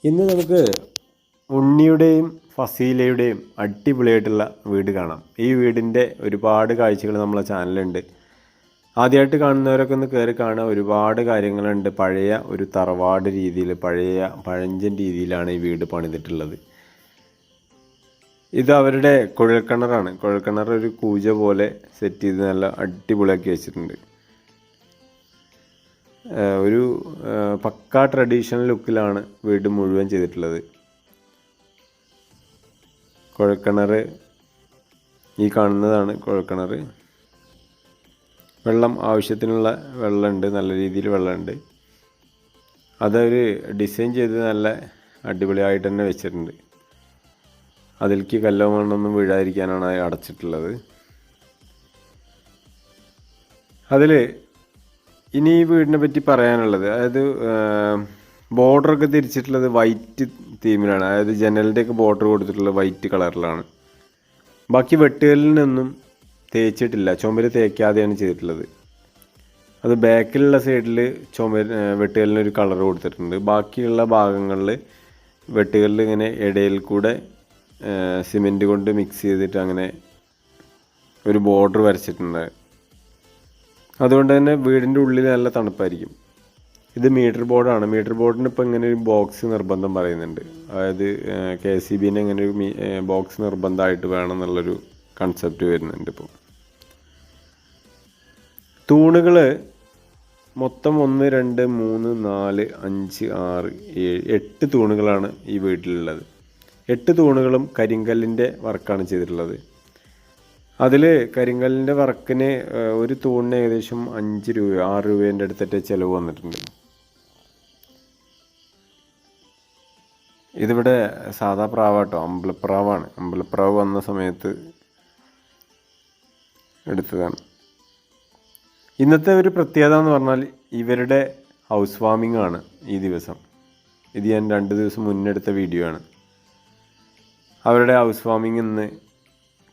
ഇന്ന് നമുക്ക് ഉണ്ണിയുടെയും ഫസീലയുടെയും അടിപൊളിയായിട്ടുള്ള വീട് കാണാം. ഈ വീടിൻ്റെ ഒരുപാട് കാഴ്ചകൾ നമ്മളെ ചാനലുണ്ട്. ആദ്യമായിട്ട് കാണുന്നവരൊക്കെ ഒന്ന് കയറി കാണുക. ഒരുപാട് കാര്യങ്ങളുണ്ട്. പഴയ ഒരു തറവാട് രീതിയിൽ, പഴഞ്ചൻ രീതിയിലാണ് ഈ വീട് പണിതിട്ടുള്ളത്. ഇത് അവരുടെ കുഴൽക്കിണറാണ്. കുഴൽക്കിണർ ഒരു കൂജ പോലെ സെറ്റ് ചെയ്ത് നല്ല അടിപൊളിയാക്കി വെച്ചിട്ടുണ്ട്. ഒരു പക്കാ ട്രഡീഷണൽ ലുക്കിലാണ് വീട് മുഴുവൻ ചെയ്തിട്ടുള്ളത്. കുഴൽക്കിണർ ഈ കാണുന്നതാണ് കുഴൽക്കിണർ. വെള്ളം ആവശ്യത്തിനുള്ള വെള്ളമുണ്ട്, നല്ല രീതിയിൽ വെള്ളമുണ്ട്. അതവർ ഡിസൈൻ ചെയ്ത് നല്ല അടിപൊളിയായിട്ട് തന്നെ വെച്ചിട്ടുണ്ട്. അതിലേക്ക് കല്ലോ മണ്ണൊന്നും വീഴാതിരിക്കാനാണ് അടച്ചിട്ടുള്ളത്. അതിൽ ഇനി ഈ വീടിനെ പറ്റി പറയാനുള്ളത്, അതായത് ബോർഡറൊക്കെ തിരിച്ചിട്ടുള്ളത് വൈറ്റ് തീമിലാണ്. അതായത് ജനലിൻ്റെയൊക്കെ ബോർഡർ കൊടുത്തിട്ടുള്ളത് വൈറ്റ് കളറിലാണ്. ബാക്കി വെട്ടുകല്ലിനൊന്നും തേച്ചിട്ടില്ല, ചുമര് തേക്കാതെയാണ് ചെയ്തിട്ടുള്ളത്. അത് ബാക്കിലുള്ള സൈഡിൽ വെട്ടുകല്ലിനൊരു കളർ കൊടുത്തിട്ടുണ്ട്. ബാക്കിയുള്ള ഭാഗങ്ങളിൽ വെട്ടുകല്ല് ഇങ്ങനെ ഇടയിൽ കൂടെ സിമെൻറ്റ് കൊണ്ട് മിക്സ് ചെയ്തിട്ട് അങ്ങനെ ഒരു ബോർഡർ വരച്ചിട്ടുണ്ട്. അതുകൊണ്ട് തന്നെ വീടിൻ്റെ ഉള്ളിൽ നല്ല തണുപ്പായിരിക്കും. ഇത് മീറ്റർ ബോർഡാണ്. മീറ്റർ ബോർഡിന് ഇപ്പോൾ ഇങ്ങനെ ഒരു ബോക്സ് നിർബന്ധം പറയുന്നുണ്ട്. അതായത് KCBന് ഇങ്ങനെ ഒരു ബോക്സ് നിർബന്ധമായിട്ട് വേണം എന്നുള്ളൊരു കൺസെപ്റ്റ് വരുന്നുണ്ട്. ഇപ്പോൾ തൂണുകൾ മൊത്തം 1 2 3 4 5 6 7 8 തൂണുകളാണ് ഈ വീട്ടിലുള്ളത്. 8 തൂണുകളും കരിങ്കല്ലിൻ്റെ വർക്കാണ് ചെയ്തിട്ടുള്ളത്. അതിൽ കരിങ്കല്ലിൻ്റെ വർക്കിന് ഒരു തൂണിന് ഏകദേശം 5 രൂപ 6 രൂപേൻ്റെ അടുത്തിട്ട് ചിലവ് വന്നിട്ടുണ്ട്. ഇതിവിടെ സാധാ പ്രാവാട്ടോ, അമ്പലപ്രാവാണ്. അമ്പലപ്രാവ് വന്ന സമയത്ത് എടുത്തതാണ്. ഇന്നത്തെ ഒരു പ്രത്യേകത എന്ന് പറഞ്ഞാൽ ഇവരുടെ ഹൗസ് വാമിംഗ് ആണ് ഈ ദിവസം. ഇത് ഞാൻ 2 ദിവസം മുന്നെടുത്ത വീഡിയോ ആണ്. അവരുടെ ഹൗസ് വാമിംഗ് ഇന്ന്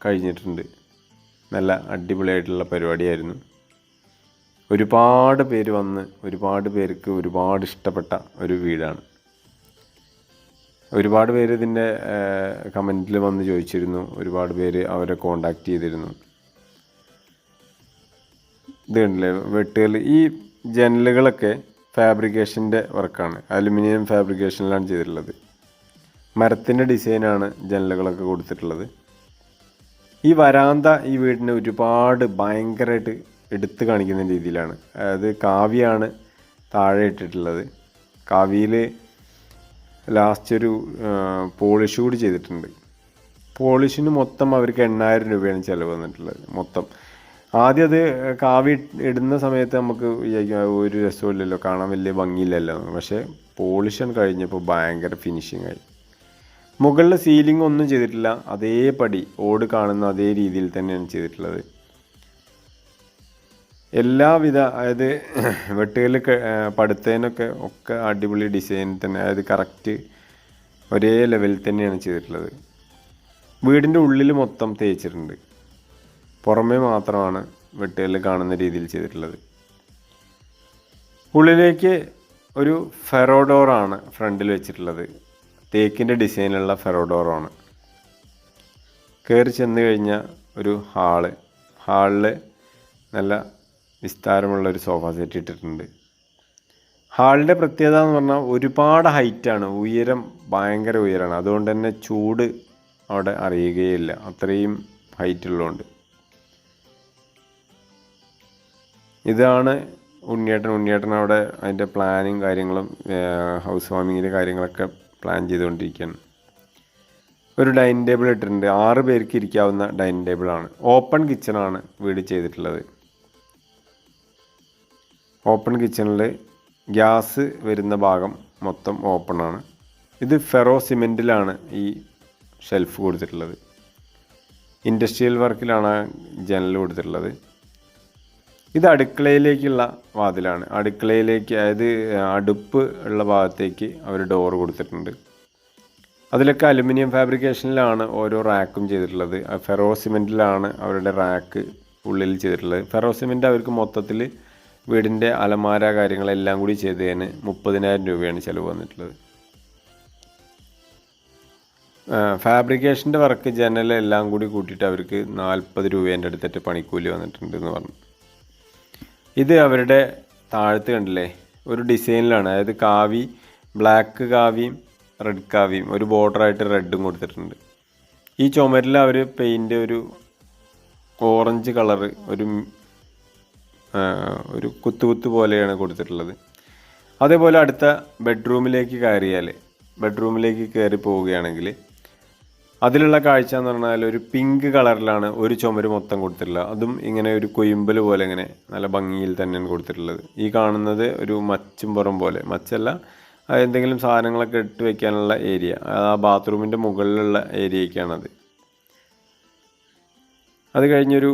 കഴിഞ്ഞിട്ടുണ്ട്. നല്ല അടിപൊളിയായിട്ടുള്ള പരിപാടിയായിരുന്നു. ഒരുപാട് പേര് വന്ന്, ഒരുപാട് പേർക്ക് ഒരുപാട് ഇഷ്ടപ്പെട്ട ഒരു വീടാണ്. ഒരുപാട് പേര് ഇതിൻ്റെ കമൻറ്റിൽ വന്ന് ചോദിച്ചിരുന്നു. ഒരുപാട് പേര് അവരെ കോണ്ടാക്ട് ചെയ്തിരുന്നു. ഇത് കണ്ടില്ലേ വെട്ടുകൾ. ഈ ജനലുകളൊക്കെ ഫാബ്രിക്കേഷൻ്റെ വർക്കാണ്, അലുമിനിയം ഫാബ്രിക്കേഷനിലാണ് ചെയ്തിട്ടുള്ളത്. മരത്തിൻ്റെ ഡിസൈനാണ് ജനലുകളൊക്കെ കൊടുത്തിട്ടുള്ളത്. ഈ വരാന്ത ഈ വീടിന് ഒരുപാട് ഭയങ്കരമായിട്ട് എടുത്ത് കാണിക്കുന്ന രീതിയിലാണ്. അതായത് കാവിയാണ് താഴെ ഇട്ടിട്ടുള്ളത്. കാവിയിൽ ലാസ്റ്റ് ഒരു പോളിഷ് കൂടി ചെയ്തിട്ടുണ്ട്. പോളിഷിന് മൊത്തം അവർക്ക് 8000 രൂപയാണ് ചിലവ് വന്നിട്ടുള്ളത് മൊത്തം. ആദ്യം അത് കാവി ഇടുന്ന സമയത്ത് നമുക്ക് ഒരു രസമില്ലല്ലോ, കാണാൻ വലിയ ഭംഗിയില്ലല്ലോ. പക്ഷേ പോളിഷൻ കഴിഞ്ഞപ്പോൾ ഭയങ്കര ഫിനിഷിംഗ് ആയി. മുകളിൽ സീലിംഗ് ഒന്നും ചെയ്തിട്ടില്ല, അതേപടി ഓട് കാണുന്ന അതേ രീതിയിൽ തന്നെയാണ് ചെയ്തിട്ടുള്ളത്. എല്ലാവിധ, അതായത് വെട്ടുകല്ല് പടുത്തതിനൊക്കെ ഒക്കെ അടിപൊളി ഡിസൈൻ തന്നെ, അതായത് കറക്റ്റ് ഒരേ ലെവലിൽ തന്നെയാണ് ചെയ്തിട്ടുള്ളത്. വീടിൻ്റെ ഉള്ളിൽ മൊത്തം തേച്ചിട്ടുണ്ട്, പുറമേ മാത്രമാണ് വെട്ടുകല്ല് കാണുന്ന രീതിയിൽ ചെയ്തിട്ടുള്ളത്. ഉള്ളിലേക്ക് ഒരു ഫെറോഡോറാണ് ഫ്രണ്ടിൽ വെച്ചിട്ടുള്ളത്. തേക്കിൻ്റെ ഡിസൈനുള്ള ഫെറോഡോറാണ്. കയറി ചെന്ന് കഴിഞ്ഞാൽ ഒരു ഹാളിൽ നല്ല വിസ്താരമുള്ളൊരു സോഫ സെറ്റ് ഇട്ടിട്ടുണ്ട്. ഹാളിൻ്റെ പ്രത്യേകത എന്ന് പറഞ്ഞാൽ ഒരുപാട് ഹൈറ്റാണ്, ഉയരം ഭയങ്കര ഉയരമാണ്. അതുകൊണ്ട് തന്നെ ചൂട് അവിടെ അറിയുകയില്ല, അത്രയും ഹൈറ്റുള്ളതുകൊണ്ട്. ഇതാണ് ഉണ്ണിയേട്ടൻ അവിടെ അതിൻ്റെ പ്ലാനും കാര്യങ്ങളും, ഹൗസ് വാമിങ്ങിൻ്റെ കാര്യങ്ങളൊക്കെ പ്ലാൻ ചെയ്തുകൊണ്ടിരിക്കുകയാണ്. ഒരു ഡൈനിങ് ടേബിൾ ഇട്ടിട്ടുണ്ട്. 6 പേർക്ക് ഇരിക്കാവുന്ന ഡൈനിങ് ടേബിളാണ്. ഓപ്പൺ കിച്ചണാണ് വീട് ചെയ്തിട്ടുള്ളത്. ഓപ്പൺ കിച്ചണിൽ ഗ്യാസ് വരുന്ന ഭാഗം മൊത്തം ഓപ്പണാണ്. ഇത് ഫെറോ സിമെൻറ്റിലാണ് ഈ ഷെൽഫ് കൊടുത്തിട്ടുള്ളത്. ഇൻഡസ്ട്രിയൽ വർക്കിലാണ് ജനൽ കൊടുത്തിട്ടുള്ളത്. ഇത് അടുക്കളയിലേക്കുള്ള വാതിലാണ്. അടുക്കളയിലേക്ക്, അതായത് അടുപ്പ് ഉള്ള ഭാഗത്തേക്ക് അവർ ഡോർ കൊടുത്തിട്ടുണ്ട്. അതിലൊക്കെ അലുമിനിയം ഫാബ്രിക്കേഷനിലാണ് ഓരോ റാക്കും ചെയ്തിട്ടുള്ളത്. ഫെറോ സിമെൻറ്റിലാണ് അവരുടെ റാക്ക് ഉള്ളിൽ ചെയ്തിട്ടുള്ളത്. ഫെറോ സിമെൻറ്റ് അവർക്ക് മൊത്തത്തിൽ വീടിൻ്റെ അലമാര കാര്യങ്ങളെല്ലാം കൂടി ചെയ്തതിന് 30,000 രൂപയാണ് ചിലവ് വന്നിട്ടുള്ളത്. ഫാബ്രിക്കേഷൻ്റെ വർക്ക് ജനലെല്ലാം കൂടി കൂട്ടിയിട്ട് അവർക്ക് 40 രൂപേൻ്റെ അടുത്തിട്ട് പണിക്കൂലി വന്നിട്ടുണ്ട് എന്ന് പറഞ്ഞു. ഇത് അവരുടെ താഴത്ത് കണ്ടില്ലേ ഒരു ഡിസൈനിലാണ്, അതായത് കാവി, ബ്ലാക്ക് കാവിയും റെഡ് കാവിയും ഒരു ബോർഡറായിട്ട് റെഡും കൊടുത്തിട്ടുണ്ട്. ഈ ചുമരിൽ അവർ പെയിൻ്റ് ഒരു ഓറഞ്ച് കളറ് ഒരു കുത്തു പോലെയാണ് കൊടുത്തിട്ടുള്ളത്. അതേപോലെ അടുത്ത ബെഡ്റൂമിലേക്ക് കയറി പോവുകയാണെങ്കിൽ അതിലുള്ള കാഴ്ച എന്ന് പറഞ്ഞാൽ ഒരു പിങ്ക് കളറിലാണ് ഒരു ചുമര് മൊത്തം കൊടുത്തിട്ടുള്ളത്. അതും ഇങ്ങനെ ഒരു കൊയുമ്പൽ പോലെ ഇങ്ങനെ നല്ല ഭംഗിയിൽ തന്നെയാണ് കൊടുത്തിട്ടുള്ളത്. ഈ കാണുന്നത് ഒരു മച്ചുംപുറം പോലെ, മച്ചല്ല, എന്തെങ്കിലും സാധനങ്ങളൊക്കെ ഇട്ട് വയ്ക്കാനുള്ള ഏരിയ, ആ ബാത്റൂമിൻ്റെ മുകളിലുള്ള ഏരിയയ്ക്കാണത്. അത് കഴിഞ്ഞൊരു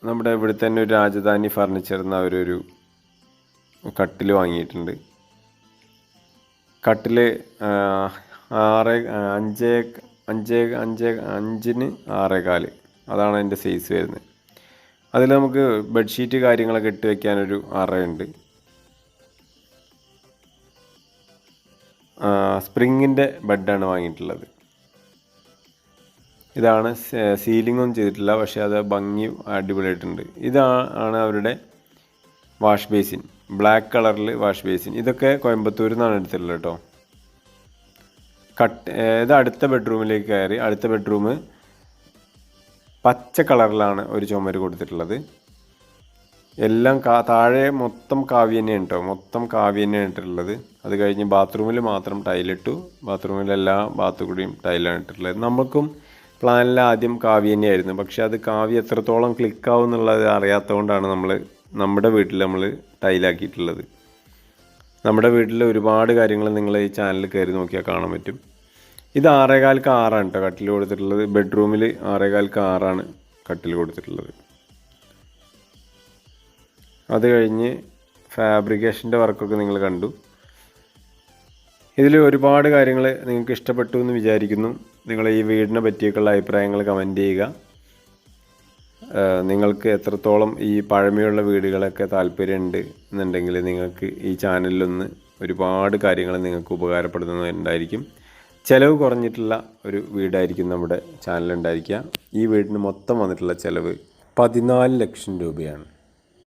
നമ്മുടെ ഇവിടെ തന്നെ ഒരു രാജധാനി ഫർണിച്ചർ എന്ന അവരൊരു കട്ടിൽ വാങ്ങിയിട്ടുണ്ട്. കട്ടിൽ 5-5 6.25 അതാണ് അതിൻ്റെ സൈസ് വരുന്നത്. അതിൽ നമുക്ക് ബെഡ്ഷീറ്റ് കാര്യങ്ങളൊക്കെ ഇട്ട് വയ്ക്കാനൊരു അറയുണ്ട്. സ്പ്രിങ്ങിൻ്റെ ബെഡാണ് വാങ്ങിയിട്ടുള്ളത്. ഇതാണ് സീലിംഗ് ഒന്നും ചെയ്തിട്ടില്ല, പക്ഷേ അത് ഭംഗി അടിപൊളിയായിട്ടുണ്ട്. ഇതാണ് അവരുടെ വാഷ് ബേസിൻ, ബ്ലാക്ക് കളറിൽ വാഷ് ബേസിൻ. ഇതൊക്കെ കോയമ്പത്തൂരിൽ നിന്നാണ് എടുത്തിട്ടുള്ളത് കേട്ടോ. ഇത് അടുത്ത ബെഡ്റൂമിലേക്ക് കയറി. അടുത്ത ബെഡ്റൂം പച്ച കളറിലാണ് ഒരു ചുമര് കൊടുത്തിട്ടുള്ളത്. എല്ലാം താഴെ മൊത്തം കാവ്യ തന്നെയാണ് കേട്ടോ, മൊത്തം കാവ്യ തന്നെയാണ് ഇട്ടിട്ടുള്ളത്. അത് കഴിഞ്ഞ് ബാത്റൂമിൽ മാത്രം ടൈലിട്ടു. ബാത്റൂമിലെല്ലാ കൂടിയും ടൈലാണ് ഇട്ടിട്ടുള്ളത്. നമുക്കും പ്ലാനിൽ ആദ്യം കാവ്യ തന്നെയായിരുന്നു, പക്ഷേ അത് കാവ്യ എത്രത്തോളം ക്ലിക്കാവും എന്നുള്ളത് അറിയാത്തതുകൊണ്ടാണ് നമ്മുടെ വീട്ടിൽ നമ്മൾ ടൈലാക്കിയിട്ടുള്ളത്. നമ്മുടെ വീട്ടിൽ ഒരുപാട് കാര്യങ്ങൾ നിങ്ങൾ ഈ ചാനലിൽ കയറി നോക്കിയാൽ കാണാൻ പറ്റും. ഇത് 6.25 കേട്ടോ കട്ടിൽ കൊടുത്തിട്ടുള്ളത്. ബെഡ്റൂമിൽ 6.25 കട്ടിൽ കൊടുത്തിട്ടുള്ളത്. അത് കഴിഞ്ഞ് ഫാബ്രിക്കേഷൻ്റെ വർക്കൊക്കെ നിങ്ങൾ കണ്ടു. ഇതിൽ ഒരുപാട് കാര്യങ്ങൾ നിങ്ങൾക്ക് ഇഷ്ടപ്പെട്ടു എന്ന് വിചാരിക്കുന്നു. നിങ്ങൾ ഈ വീടിനെ പറ്റിയൊക്കെയുള്ള അഭിപ്രായങ്ങൾ കമൻറ്റ് ചെയ്യുക. നിങ്ങൾക്ക് എത്രത്തോളം ഈ പഴമയുള്ള വീടുകളൊക്കെ താല്പര്യമുണ്ട് എന്നുണ്ടെങ്കിൽ നിങ്ങൾക്ക് ഈ ചാനലിലൊന്ന് ഒരുപാട് കാര്യങ്ങൾ നിങ്ങൾക്ക് ഉപകാരപ്പെടുന്നതുണ്ടായിരിക്കും. ചിലവ് കുറഞ്ഞിട്ടുള്ള ഒരു വീടായിരിക്കും നമ്മുടെ ചാനലുണ്ടായിരിക്കുക. ഈ വീടിന് മൊത്തം വന്നിട്ടുള്ള ചിലവ് 14 ലക്ഷം രൂപയാണ്.